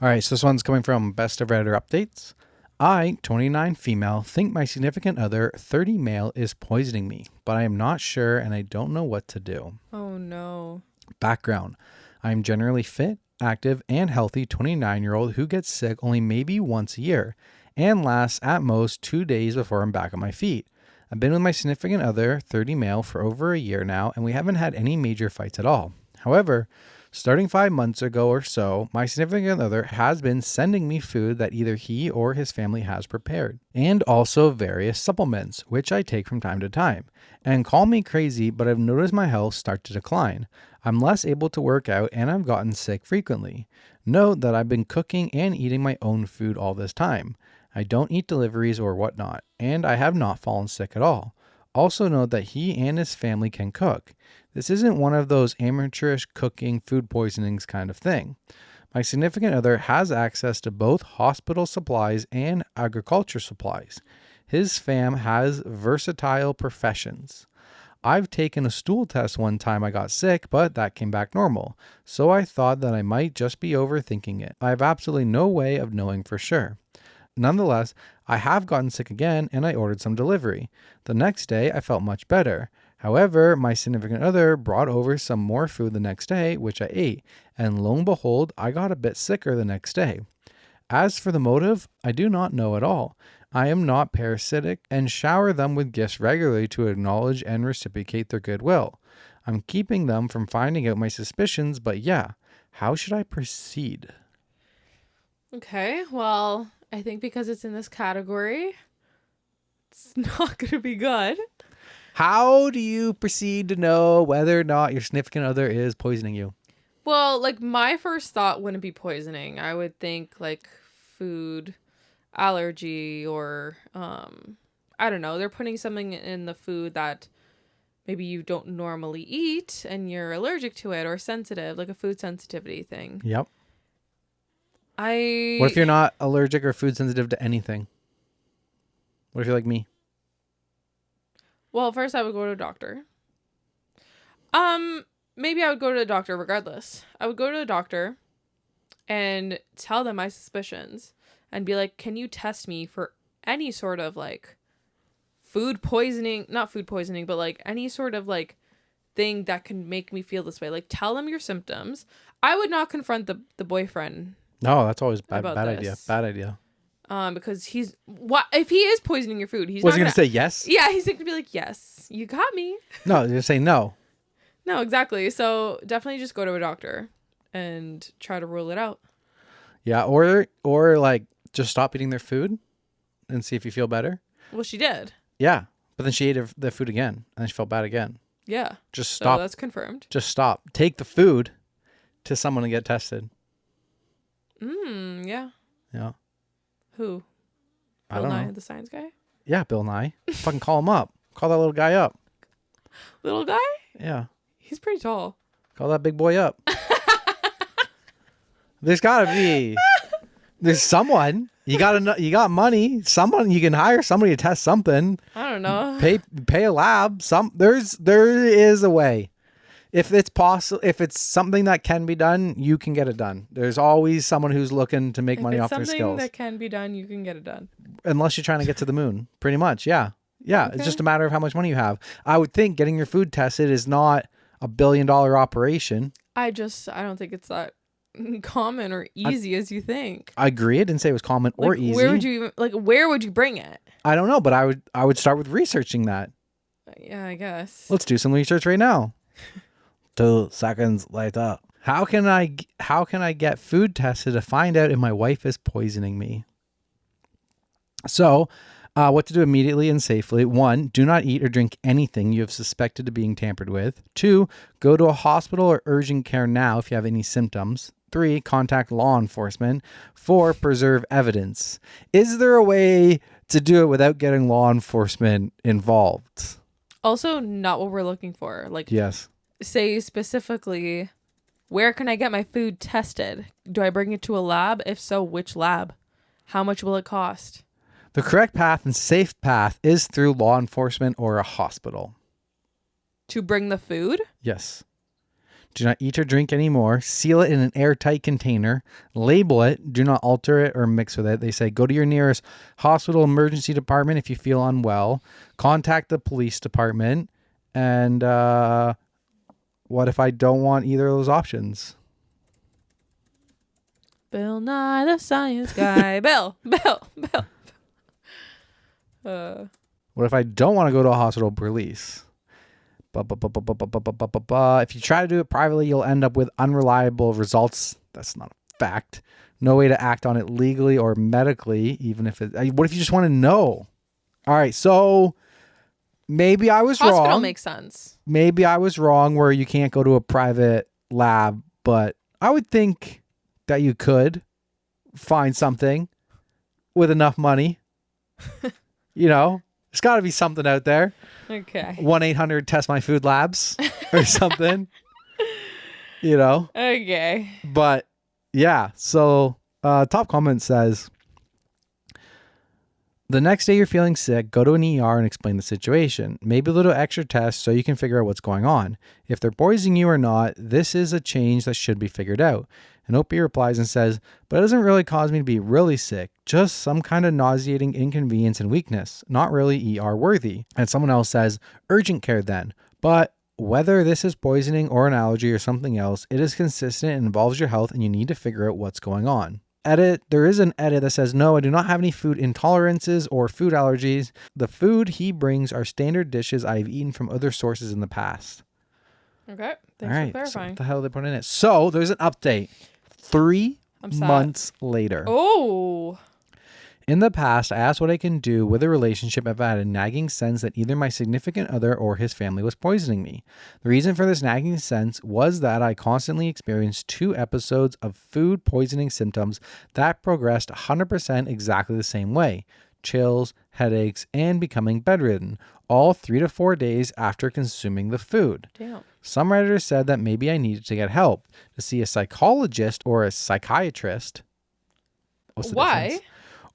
All right, so this one's coming from Best of Redditor Updates. I, 29 female, think my significant other, 30 male, is poisoning me, but I am not sure and I don't know what to do. Oh, no. Background. I am generally fit, active, and healthy 29-year-old who gets sick only maybe once a year and lasts at most 2 days before I'm back on my feet. I've been with my significant other, 30 male, for over a year now, and we haven't had any major fights at all. However, starting 5 months ago or so, my significant other has been sending me food that either he or his family has prepared, and also various supplements, which I take from time to time. And call me crazy, but I've noticed my health start to decline. I'm less able to work out and I've gotten sick frequently. Note that I've been cooking and eating my own food all this time. I don't eat deliveries or whatnot, and I have not fallen sick at all. Also note that he and his family can cook. This isn't one of those amateurish cooking food poisonings kind of thing. My significant other has access to both hospital supplies and agriculture supplies. His fam has versatile professions. I've taken a stool test one time I got sick, but that came back normal. So I thought that I might just be overthinking it. I have absolutely no way of knowing for sure. Nonetheless, I have gotten sick again and I ordered some delivery. The next day, I felt much better. However, my significant other brought over some more food the next day, which I ate, and lo and behold, I got a bit sicker the next day. As for the motive, I do not know at all. I am not parasitic and shower them with gifts regularly to acknowledge and reciprocate their goodwill. I'm keeping them from finding out my suspicions, but yeah, how should I proceed? Okay, well, I think because it's in this category, it's not going to be good. How do you proceed to know whether or not your significant other is poisoning you? Well, like, my first thought wouldn't be poisoning. I would think, like, food allergy or, I don't know. They're putting something in the food that maybe you don't normally eat and you're allergic to it or sensitive, like a food sensitivity thing. Yep. What if you're not allergic or food sensitive to anything? What if you're like me? Well, first I would go to a doctor. Maybe I would go to a doctor regardless. I would go to a doctor and tell them my suspicions and be like, can you test me for any sort of like food poisoning, not food poisoning, but like any sort of like thing that can make me feel this way. Like tell them your symptoms. I would not confront the boyfriend. No, that's always bad idea. Bad idea. Because what if he is poisoning your food? He's was he gonna say yes? Yeah, he's gonna be like, yes, you got me. No, you're gonna say no. No, exactly. So definitely just go to a doctor and try to rule it out. Yeah, or like just stop eating their food and see if you feel better. Well, she did. Yeah, but then she ate their food again and then she felt bad again. Yeah. Just stop. So that's confirmed. Just stop. Take the food to someone and get tested. Yeah. Yeah. Who? I don't know. The science guy? Yeah, Bill Nye. Fucking call him up. Call that little guy up. Little guy? Yeah. He's pretty tall. Call that big boy up. There's gotta be. There's someone. You got money. Someone you can hire somebody to test something. I don't know. Pay a lab. There is a way. If it's possible, if it's something that can be done, you can get it done. There's always someone who's looking to make money off their skills. Something that can be done, you can get it done. Unless you're trying to get to the moon, pretty much. Yeah. Yeah. Okay. It's just a matter of how much money you have. I would think getting your food tested is not a $1 billion operation. I don't think it's that common or easy as you think. I agree. I didn't say it was common or easy. Where would you bring it? I don't know, but I would start with researching that. Yeah, I guess. Let's do some research right now. 2 seconds later. How can I get food tested to find out if my wife is poisoning me? So, what to do immediately and safely. 1, do not eat or drink anything you have suspected of being tampered with. 2, go to a hospital or urgent care now if you have any symptoms. 3, contact law enforcement. 4, preserve evidence. Is there a way to do it without getting law enforcement involved? Also, not what we're looking for. Like, yes. Say specifically, where can I get my food tested? Do I bring it to a lab? If so, which lab? How much will it cost? The correct path and safe path is through law enforcement or a hospital. To bring the food? Yes. Do not eat or drink anymore. Seal it in an airtight container. Label it. Do not alter it or mix with it. They say go to your nearest hospital emergency department if you feel unwell. Contact the police department. And what if I don't want either of those options? Bill Nye the Science Guy. Bill. What if I don't want to go to a hospital police? If you try to do it privately, you'll end up with unreliable results. That's not a fact. No way to act on it legally or medically, even if it... What if you just want to know? All right, so maybe I was wrong. Hospital makes sense. Maybe I was wrong where you can't go to a private lab, but I would think that you could find something with enough money. You know, there's got to be something out there. Okay. 1-800 test my food labs or something. You know. Okay. But yeah, so top comment says, the next day you're feeling sick, go to an ER and explain the situation. Maybe a little extra test so you can figure out what's going on. If they're poisoning you or not, this is a change that should be figured out. And Opie replies and says, but it doesn't really cause me to be really sick. Just some kind of nauseating inconvenience and weakness. Not really ER worthy. And someone else says, urgent care then. But whether this is poisoning or an allergy or something else, it is consistent and involves your health and you need to figure out what's going on. Edit. There is an edit that says, no, I do not have any food intolerances or food allergies. The food he brings are standard dishes I have eaten from other sources in the past. Okay. All Thanks right. for clarifying. So what the hell are they putting in it? So there's an update. 3 months later. Oh. In the past, I asked what I can do with a relationship if I had a nagging sense that either my significant other or his family was poisoning me. The reason for this nagging sense was that I constantly experienced 2 episodes of food poisoning symptoms that progressed 100% exactly the same way. Chills, headaches, and becoming bedridden, all 3 to 4 days after consuming the food. Damn. Some Redditors said that maybe I needed to get help, to see a psychologist or a psychiatrist. Why? Difference?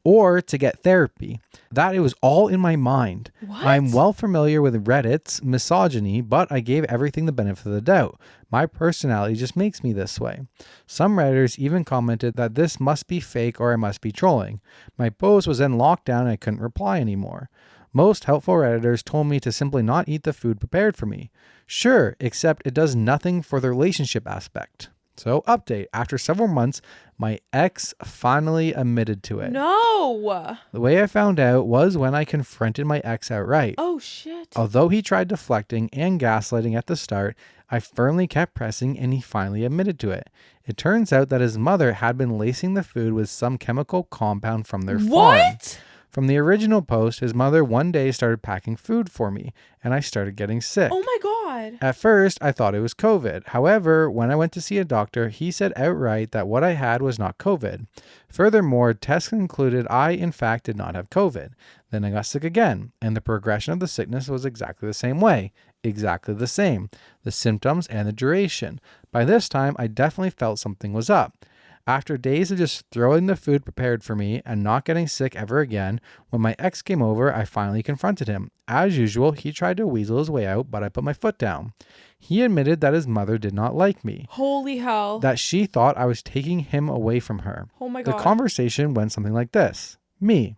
Or to get therapy. That it was all in my mind. What? I'm well familiar with Reddit's misogyny, but I gave everything the benefit of the doubt. My personality just makes me this way. Some Redditors even commented that this must be fake or I must be trolling. My post was then locked down and I couldn't reply anymore. Most helpful Redditors told me to simply not eat the food prepared for me. Sure, except it does nothing for the relationship aspect. So, update. After several months, my ex finally admitted to it. No. The way I found out was when I confronted my ex outright. Oh, shit. Although he tried deflecting and gaslighting at the start, I firmly kept pressing and he finally admitted to it. It turns out that his mother had been lacing the food with some chemical compound from their farm. What? From the original post, his mother one day started packing food for me, and I started getting sick. Oh my God. At first, I thought it was COVID. However, when I went to see a doctor, he said outright that what I had was not COVID. Furthermore, tests concluded I, in fact, did not have COVID. Then I got sick again, and the progression of the sickness was exactly the same way. Exactly the same. The symptoms and the duration. By this time, I definitely felt something was up. After days of just throwing the food prepared for me and not getting sick ever again, when my ex came over, I finally confronted him. As usual, he tried to weasel his way out, but I put my foot down. He admitted that his mother did not like me. Holy hell. That she thought I was taking him away from her. Oh my God. The conversation went something like this. Me.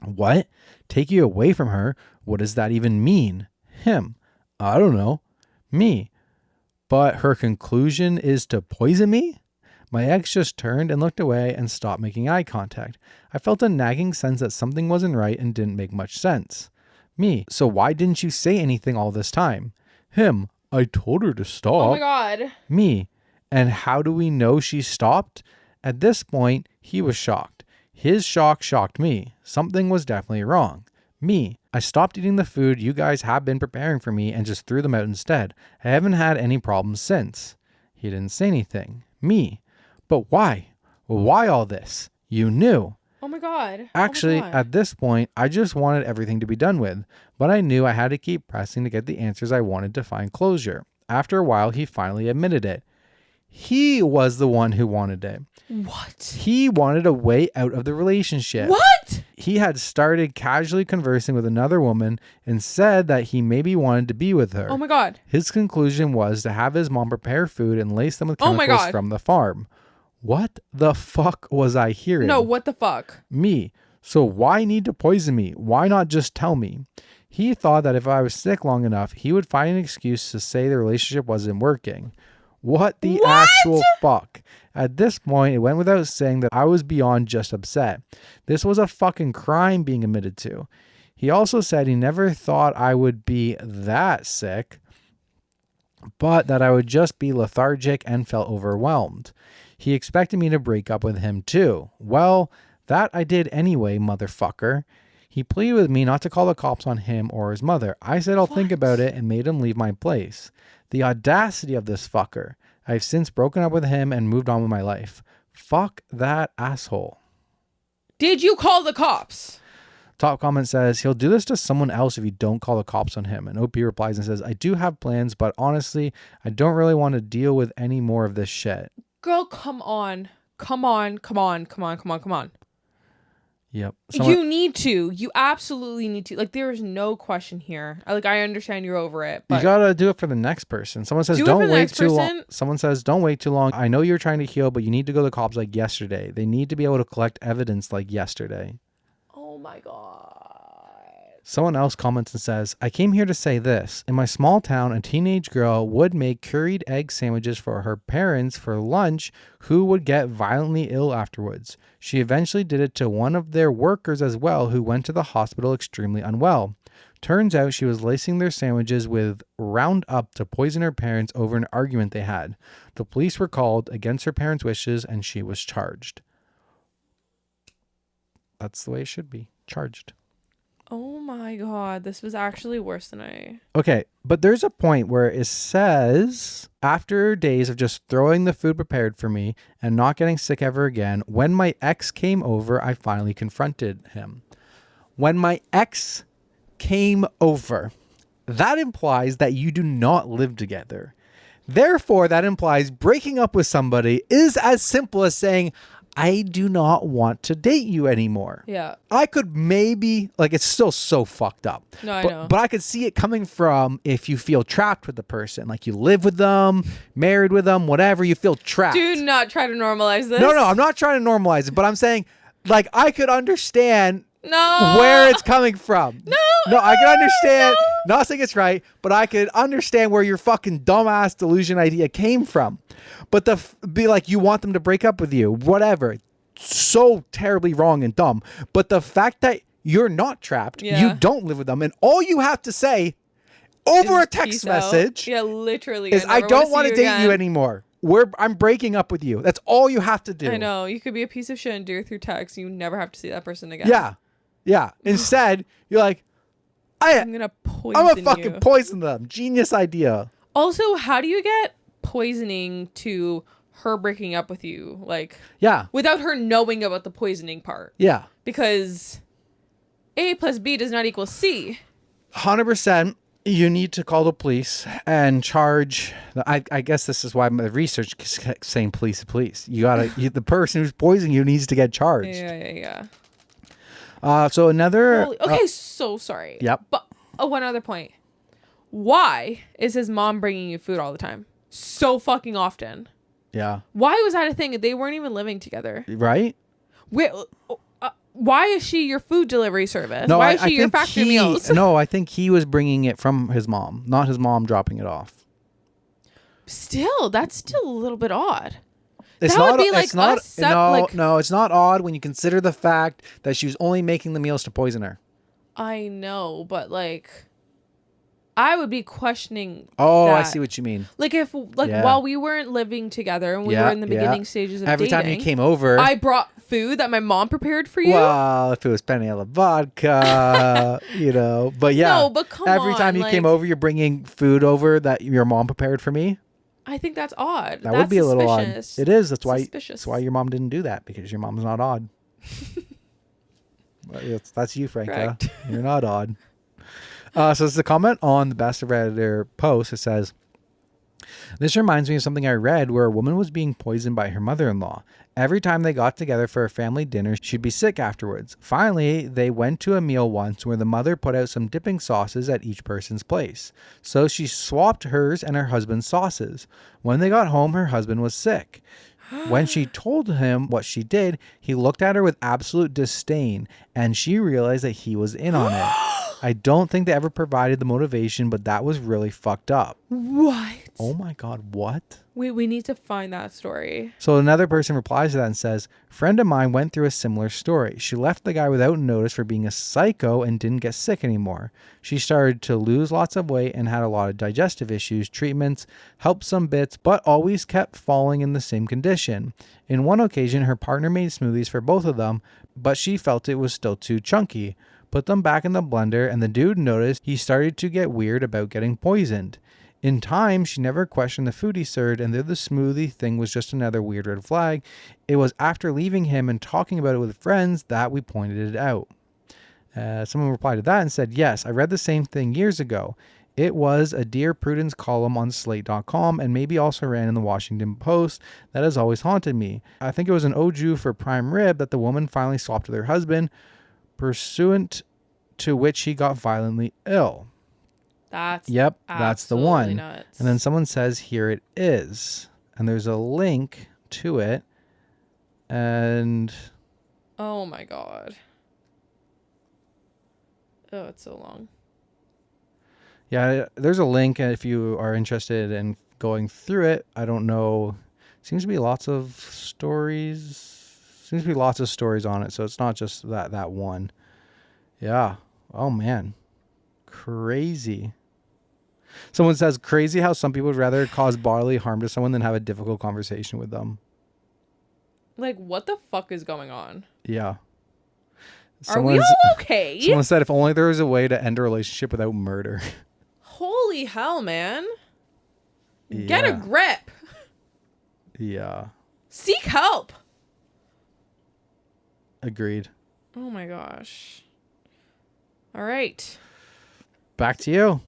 What? Take you away from her? What does that even mean? Him. I don't know. Me. But her conclusion is to poison me? My ex just turned and looked away and stopped making eye contact. I felt a nagging sense that something wasn't right and didn't make much sense. Me. So why didn't you say anything all this time? Him. I told her to stop. Oh my God. Me. And how do we know she stopped? At this point, he was shocked. His shock shocked me. Something was definitely wrong. Me. I stopped eating the food you guys have been preparing for me and just threw them out instead. I haven't had any problems since. He didn't say anything. Me. But why? Why all this? You knew. Oh my God. Actually, oh my God. at this point, I just wanted everything to be done with, but I knew I had to keep pressing to get the answers I wanted to find closure. After a while, he finally admitted it. He was the one who wanted it. What? He wanted a way out of the relationship. What? he had started casually conversing with another woman and said that he maybe wanted to be with her. Oh my God. His conclusion was to have his mom prepare food and lace them with Oh my chemicals God. from the farm. What the fuck was I hearing? No, what the fuck? Me. So why need to poison me? Why not just tell me? He thought that if I was sick long enough, he would find an excuse to say the relationship wasn't working. What the actual fuck? At this point, it went without saying that I was beyond just upset. This was a fucking crime being admitted to. He also said he never thought I would be that sick, but that I would just be lethargic and felt overwhelmed. He expected me to break up with him too. Well, that I did anyway, motherfucker. He pleaded with me not to call the cops on him or his mother. I said I'll think about it and made him leave my place. The audacity of this fucker. I've since broken up with him and moved on with my life. Fuck that asshole. Did you call the cops? Top comment says, he'll do this to someone else if you don't call the cops on him. And OP replies and says, I do have plans, but honestly, I don't really want to deal with any more of this shit. Girl, come on. Come on. Yep. You need to. You absolutely need to. Like, there is no question here. I understand you're over it, but you gotta do it for the next person. Someone says, don't wait too long. Someone says, don't wait too long. I know you're trying to heal, but you need to go to the cops like yesterday. They need to be able to collect evidence like yesterday. Oh my God. Someone else comments and says, I came here to say this. In my small town, a teenage girl would make curried egg sandwiches for her parents for lunch who would get violently ill afterwards. She eventually did it to one of their workers as well, who went to the hospital extremely unwell. Turns out she was lacing their sandwiches with Roundup to poison her parents over an argument they had. The police were called against her parents' wishes and she was charged. That's the way it should be. Charged. Oh my God, this was actually worse than I... Okay, but there's a point where it says, after days of just throwing the food prepared for me and not getting sick ever again, when my ex came over, I finally confronted him. When my ex came over, that implies that you do not live together. Therefore, that implies breaking up with somebody is as simple as saying, I do not want to date you anymore. Yeah. I could maybe, it's still so fucked up. No, I know. But I could see it coming from if you feel trapped with the person. Like you live with them, married with them, whatever, you feel trapped. Do not try to normalize this. No, I'm not trying to normalize it, but I'm saying, I could understand No. where it's coming from. No, I can understand. No. Not saying it's right, but I could understand where your fucking dumbass delusion idea came from. But be like, you want them to break up with you, whatever. So terribly wrong and dumb. But the fact that you're not trapped, you don't live with them, and all you have to say over a text message, literally, is I don't want to date you anymore. I'm breaking up with you. That's all you have to do. I know. You could be a piece of shit and do it through text. You never have to see that person again. Yeah. Instead, you're like, I'm gonna fucking poison them. Genius idea. Also, how do you get poisoning to her breaking up with you? Without her knowing about the poisoning part. Yeah. Because A plus B does not equal C. 100%. You need to call the police and charge. I guess this is why my research is saying police. You gotta. the person who's poisoning you needs to get charged. Yeah. So another. Okay, so sorry. Yep. But one other point. Why is his mom bringing you food all the time? So fucking often. Yeah. Why was that a thing? They weren't even living together. Right? Why is she your food delivery service? Why is she your factory meals? No, I think he was bringing it from his mom, not his mom dropping it off. Still, that's still a little bit odd. It's that not, would be it's not, us. No, it's not odd when you consider the fact that she was only making the meals to poison her. I know, but I would be questioning. Oh, that. I see what you mean. While we weren't living together and we were in the beginning stages of every dating. time you came over, I brought food that my mom prepared for you. Well, if it was penne alla vodka, but yeah. No, but come on. Every time you came over, you're bringing food over that your mom prepared for me. I think that's odd. That would be a little odd. It is. That's why your mom didn't do that, because your mom's not odd. That's you, Franca. Correct. You're not odd. So it's a comment on the Best of Redditor post. It says, This reminds me of something I read where a woman was being poisoned by her mother-in-law. Every time they got together for a family dinner, she'd be sick afterwards. Finally, they went to a meal once where the mother put out some dipping sauces at each person's place. So she swapped hers and her husband's sauces. When they got home, her husband was sick. When she told him what she did, he looked at her with absolute disdain, and she realized that he was in on it. I don't think they ever provided the motivation, but that was really fucked up. What? Oh my God, what? We need to find that story. So another person replies to that and says, friend of mine went through a similar story. She left the guy without notice for being a psycho and didn't get sick anymore. She started to lose lots of weight and had a lot of digestive issues. Treatments helped some bits, but always kept falling in the same condition. In one occasion, her partner made smoothies for both of them, but she felt it was still too chunky. Put them back in the blender, and the dude noticed he started to get weird about getting poisoned. In time, she never questioned the food he served, and though the smoothie thing was just another weird red flag, it was after leaving him and talking about it with friends that we pointed it out. Someone replied to that and said, yes, I read the same thing years ago. It was a Dear Prudence column on Slate.com and maybe also ran in the Washington Post that has always haunted me. I think it was an au jus for prime rib that the woman finally swapped with her husband, pursuant to which he got violently ill. That's That's the one. Nuts. And then someone says, here it is. And there's a link to it. And oh my God. Oh, it's so long. yeah, there's a link if you are interested in going through it. I don't know. Seems to be lots of stories. Seems to be lots of stories on it. So it's not just that one. Yeah. Oh man. Crazy. Someone says, crazy how some people would rather cause bodily harm to someone than have a difficult conversation with them. Like, what the fuck is going on? Yeah. Are we all okay? Someone said, if only there was a way to end a relationship without murder. Holy hell, man. Get a grip. Yeah. Seek help. Agreed. Oh my gosh. All right. Back to you.